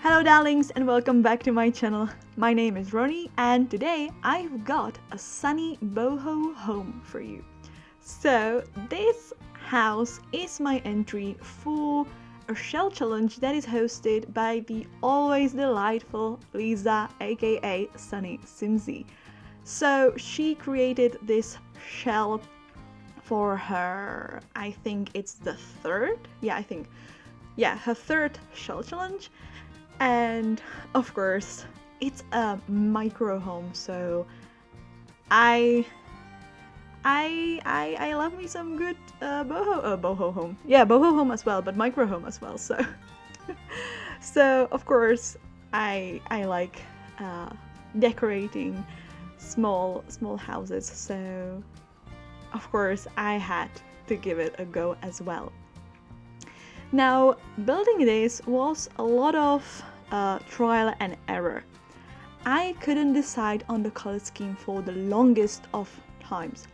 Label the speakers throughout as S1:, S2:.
S1: Hello darlings and welcome back to my channel. My name is Ronnie and today I've got a sunny boho home for you. So this house is my entry for a shell challenge that is hosted by the always delightful Lisa aka Sunny Simsy. So she created this shell for her, I think it's the third, her third shell challenge. And of course it's a micro home, so I love me some good boho home. Yeah, boho home as well, but micro home as well. So so of course I like decorating small houses, so of course I had to give it a go as well. Now, building this was a lot of trial and error. I couldn't decide on the color scheme for the longest of times.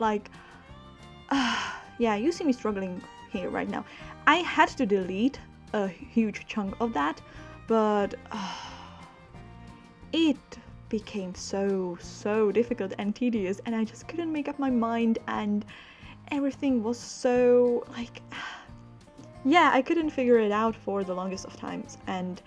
S1: Yeah, you see me struggling here right now. I had to delete a huge chunk of that, but it became so difficult and tedious, and I just couldn't make up my mind, and everything was so yeah, I couldn't figure it out for the longest of times. And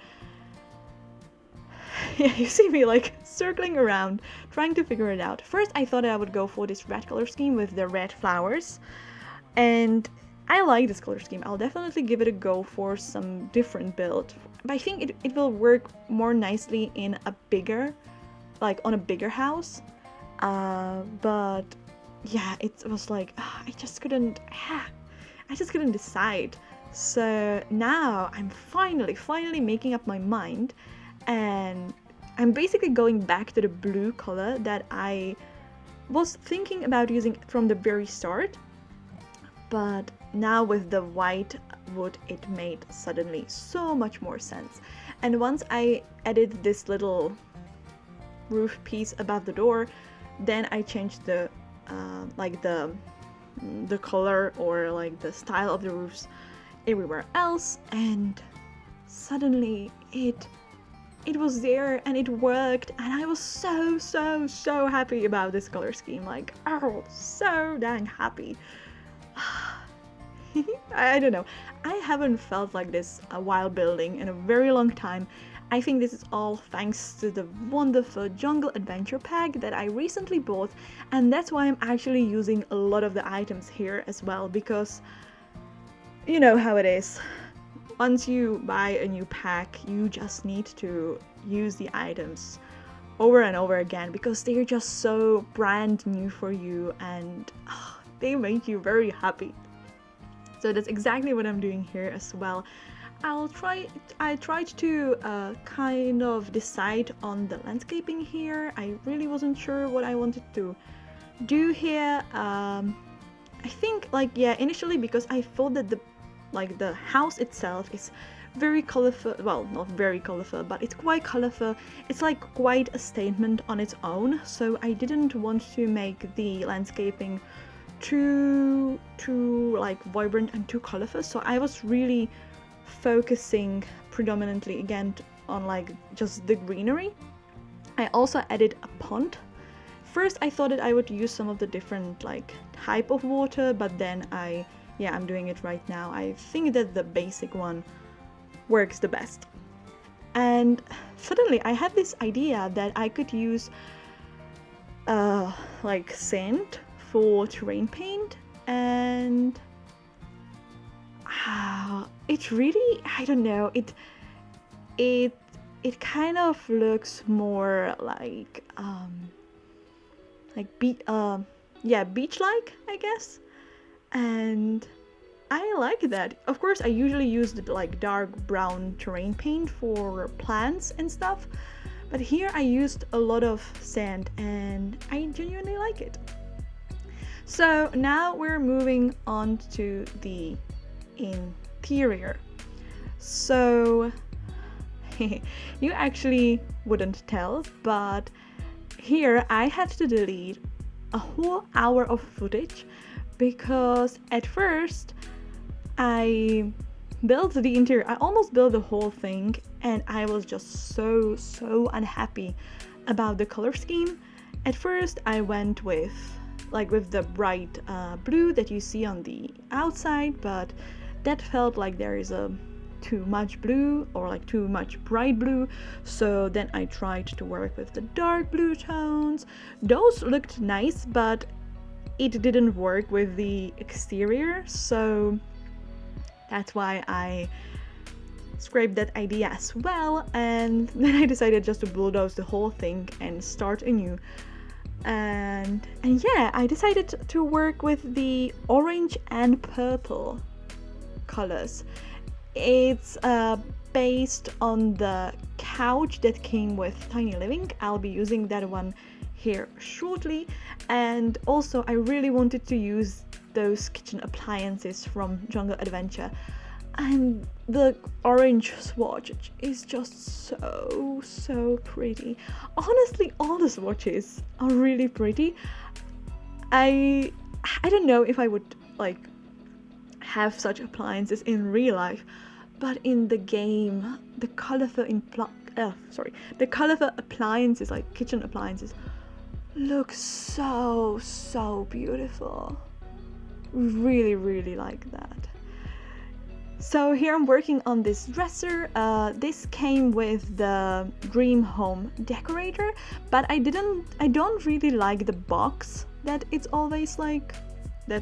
S1: yeah, you see me circling around trying to figure it out. First I thought I would go for this red color scheme with the red flowers, and I like this color scheme. I'll definitely give it a go for some different build, but I think it will work more nicely in a bigger, on a bigger house. But yeah, it was I just couldn't decide. So now I'm finally making up my mind, and I'm basically going back to the blue color that I was thinking about using from the very start, but now with the white wood it made suddenly so much more sense. And once I added this little roof piece above the door, then I changed the the color or the style of the roofs everywhere else, and suddenly it was there and it worked, and I was so happy about this color scheme. So dang happy. I don't know, I haven't felt like this while building in a very long time. I think this is all thanks to the wonderful Jungle Adventure Pack that I recently bought, and that's why I'm actually using a lot of the items here as well, because you know how it is. Once you buy a new pack, you just need to use the items over and over again because they're just so brand new for you, and they make you very happy. So that's exactly what I'm doing here as well. I tried to kind of decide on the landscaping here. I really wasn't sure what I wanted to do here. I think initially, because I thought that the house itself is very colorful. Well, not very colorful, but it's quite colorful. It's quite a statement on its own. So I didn't want to make the landscaping too vibrant and too colorful. So I was really focusing predominantly again on just the greenery. I also added a pond. First I thought that I would use some of the different type of water, but then I'm doing it right now. I think that the basic one works the best. And suddenly I had this idea that I could use sand for terrain paint, and it really, I don't know, it kind of looks more beach-like, I guess. And I like that. Of course I usually use the dark brown terrain paint for plants and stuff, but here I used a lot of sand and I genuinely like it. So now we're moving on to the interior. So you actually wouldn't tell, but here I had to delete a whole hour of footage because at first I built the interior. I almost built the whole thing, and I was just so unhappy about the color scheme. At first I went with the bright blue that you see on the outside, but that felt like there is a too much blue, or like too much bright blue, so then I tried to work with the dark blue tones. Those looked nice, but it didn't work with the exterior, so that's why I scraped that idea as well, and then I decided just to bulldoze the whole thing and start anew. And yeah, I decided to work with the orange and purple colors. It's based on the couch that came with Tiny Living. I'll be using that one here shortly, and also I really wanted to use those kitchen appliances from Jungle Adventure, and the orange swatch is just so pretty. Honestly, all the swatches are really pretty. I don't know if I would like have such appliances in real life, but in the game, the colorful appliances, like kitchen appliances, look so beautiful. Really like that. So here I'm working on this dresser. This came with the Dream Home Decorator, but I don't really like the box that it's always like the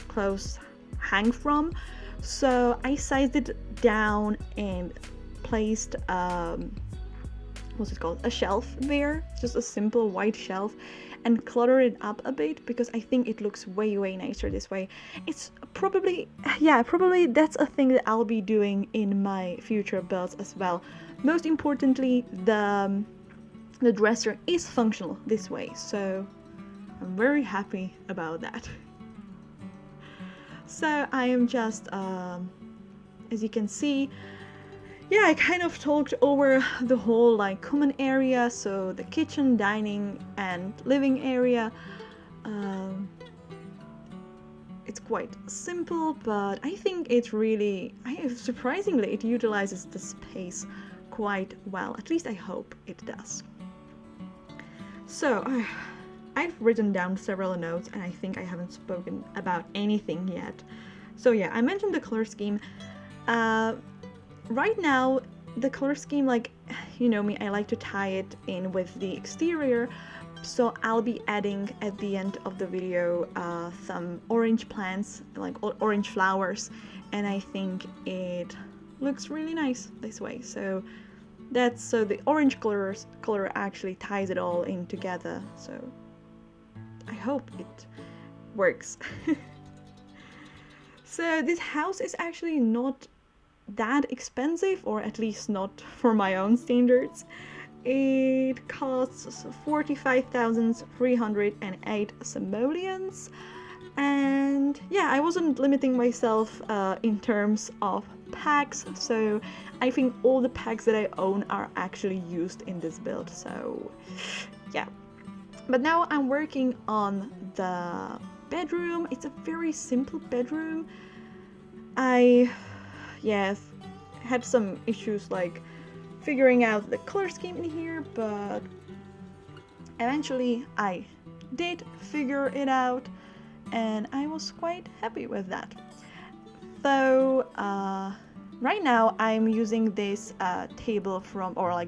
S1: clothes hang from. So I sized it down and placed what's it called? A shelf there, just a simple white shelf, and clutter it up a bit because I think it looks way nicer this way. It's probably that's a thing that I'll be doing in my future builds as well. Most importantly, the dresser is functional this way, so I'm very happy about that. So I am just as you can see, yeah, I kind of talked over the whole like common area, so the kitchen, dining, and living area. It's quite simple, but I think surprisingly, it utilizes the space quite well. At least I hope it does. So I've written down several notes, and I think I haven't spoken about anything yet. So yeah, I mentioned the color scheme. Right now, the color scheme, like, you know me, I like to tie it in with the exterior, so I'll be adding at the end of the video some orange plants, like orange flowers, and I think it looks really nice this way. So the orange color actually ties it all in together, so I hope it works. So this house is actually not that expensive, or at least not for my own standards. It costs 45,308 simoleons, and yeah, I wasn't limiting myself in terms of packs, so I think all the packs that I own are actually used in this build, so yeah. But now I'm working on the bedroom. It's a very simple bedroom. I had some issues like figuring out the color scheme in here, but eventually I did figure it out, and I was quite happy with that. So right now I'm using this table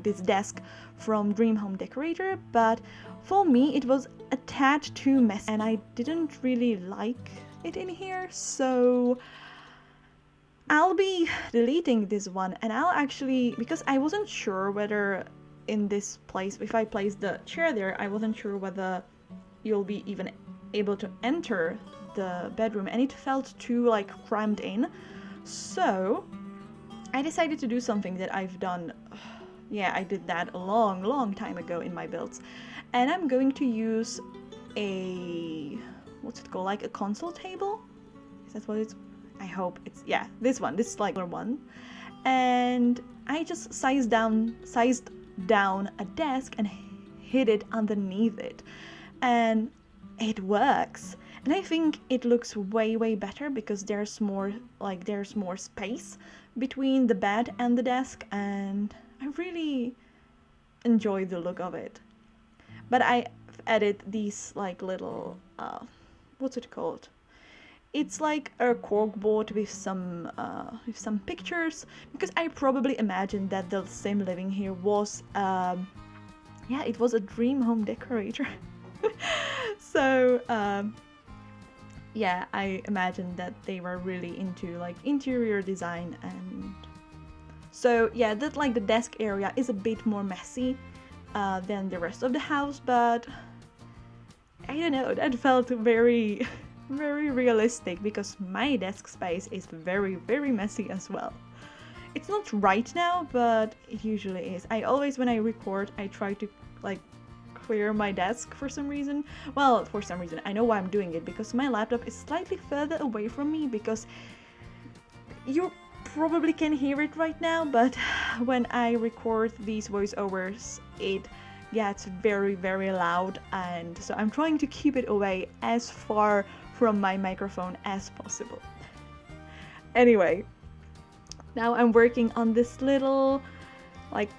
S1: this desk from Dream Home Decorator, but for me it was a tad too messy and I didn't really like it in here, so I'll be deleting this one, and I'll actually, because I wasn't sure whether in this place, if I place the chair there, I wasn't sure whether you'll be even able to enter the bedroom, and it felt too like crammed in. So I decided to do something that I've done. I did that a long time ago in my builds, and I'm going to use a like a console table. Is that what it's? I hope it's, yeah, this like one, and I just sized down a desk and hid it underneath it, and it works. And I think it looks way better because there's more space between the bed and the desk, and I really enjoy the look of it. But I added these like little what's it called? It's like a corkboard with some pictures, because I probably imagined that the sim living here was yeah, it was a dream home decorator. So yeah, I imagined that they were really into like interior design. And so yeah, that like the desk area is a bit more messy than the rest of the house, but I don't know, that felt very very realistic, because my desk space is very messy as well. It's not right now, but it usually is. I always, when I record, I try to like clear my desk for some reason. Well, for some reason, I know why I'm doing it, because my laptop is slightly further away from me, because you probably can hear it right now, but when I record these voiceovers, it gets very loud, and so I'm trying to keep it away as far from my microphone as possible. Anyway, now I'm working on this little like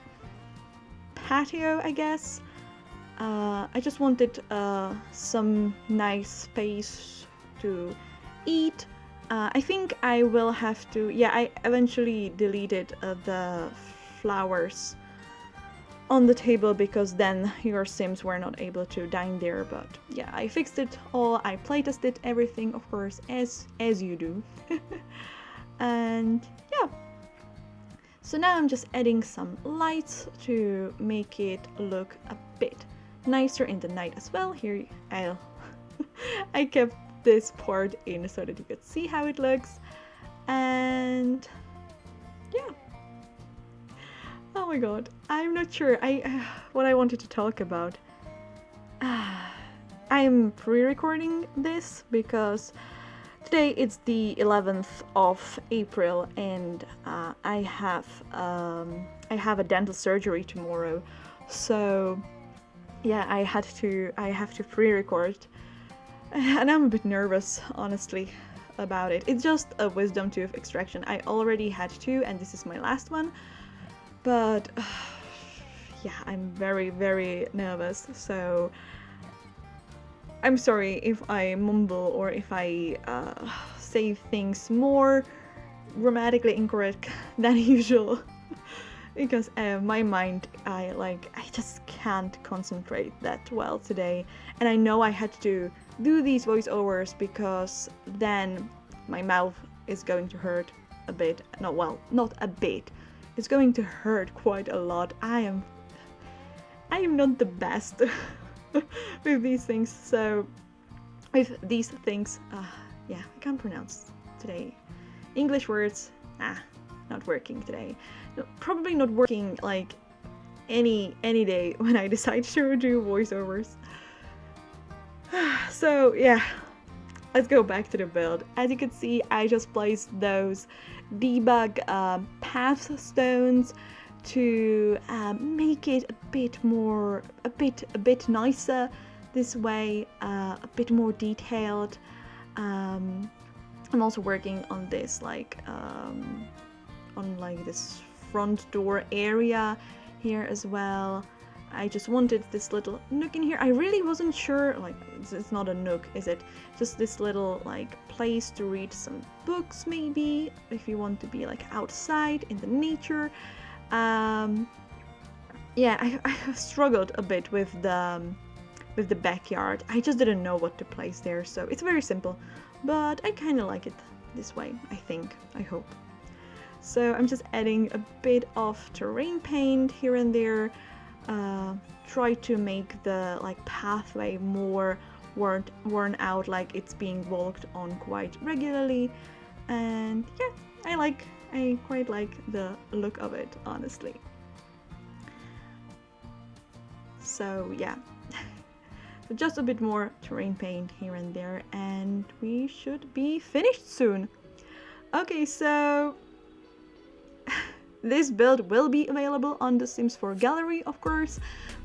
S1: patio, I guess. I just wanted some nice space to eat. I think I will have to, yeah, I eventually deleted the flowers on the table, because then your Sims were not able to dine there. But yeah, I fixed it all. I playtested everything, of course, as you do. And yeah, so now I'm just adding some lights to make it look a bit nicer in the night as well. Here I kept this part in so that you could see how it looks. And yeah, oh my god, I'm not sure what I wanted to talk about. I'm pre-recording this because today it's the 11th of April, and I have a dental surgery tomorrow. So yeah, I have to pre-record, and I'm a bit nervous, honestly, about it. It's just a wisdom tooth extraction. I already had two, and this is my last one. But yeah, I'm very nervous, so I'm sorry if I mumble or if I say things more grammatically incorrect than usual, because my mind, I just can't concentrate that well today. And I know I had to do these voiceovers because then my mouth is going to hurt a bit. Not a bit. It's going to hurt quite a lot. I am not the best with these things. So with these things, yeah, I can't pronounce today. English words, not working today. No, probably not working like any day when I decide to do voiceovers. So yeah, let's go back to the build. As you can see, I just placed those debug path stones to make it a bit nicer this way, a bit more detailed. I'm also working on this on this front door area here as well. I just wanted this little nook in here. I really wasn't sure, like, it's not a nook, is it? Just this little like place to read some books, maybe, if you want to be like outside in the nature. Yeah, I struggled a bit with the backyard. I just didn't know what to place there, so it's very simple, but I kind of like it this way, I hope. So I'm just adding a bit of terrain paint here and there. Try to make the like pathway more worn out, like it's being walked on quite regularly. And yeah, I quite like the look of it, honestly. So yeah, so just a bit more terrain paint here and there, and we should be finished soon. Okay, so this build will be available on the Sims 4 gallery, of course,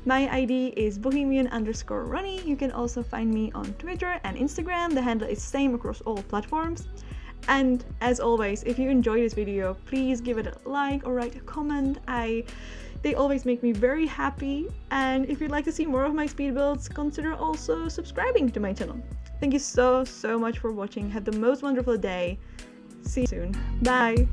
S1: My ID is bohemian_runny. You can also find me on Twitter and Instagram. The handle is same across all platforms. And as always, if you enjoyed this video, please give it a like or write a comment. They always make me very happy. And if you'd like to see more of my speed builds, consider also subscribing to my channel. Thank you so much for watching. Have the most wonderful day. See you soon. Bye!